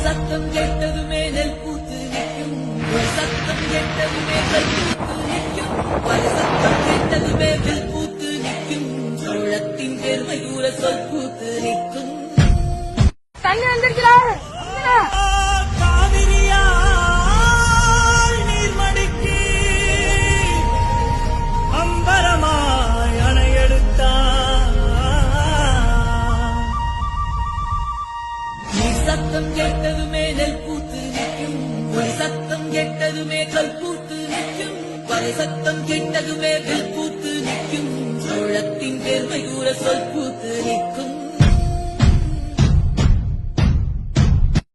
சத்தம் கேட்டதுமே நெல் பூத்து நிற்கும். ஒரு சத்தம் கேட்டதுமே கல் பூத்து நிற்கும். பல சத்தம் கேட்டதுமே வில் பூத்து நிற்கும். சோழத்தின் பெருமை கூற சொல் பூத்து நிற்கும். தண்ணி வந்திருக்கிறார் காவிரியால் நீர்மடிக்கு அம்பரமாய் அணையெடுத்தான். நீர் சத்தம் கேட்டதுமே நெல் பூத்து நிற்கும். ஒரு சத்தம் கேட்டதுமே கல் பூத்து நிற்கும். பல சத்தம் கேட்டதுமே வில் பூத்து நிற்கும். சோழத்தின் பெருமை கூற சொல் பூத்து நிற்கும்.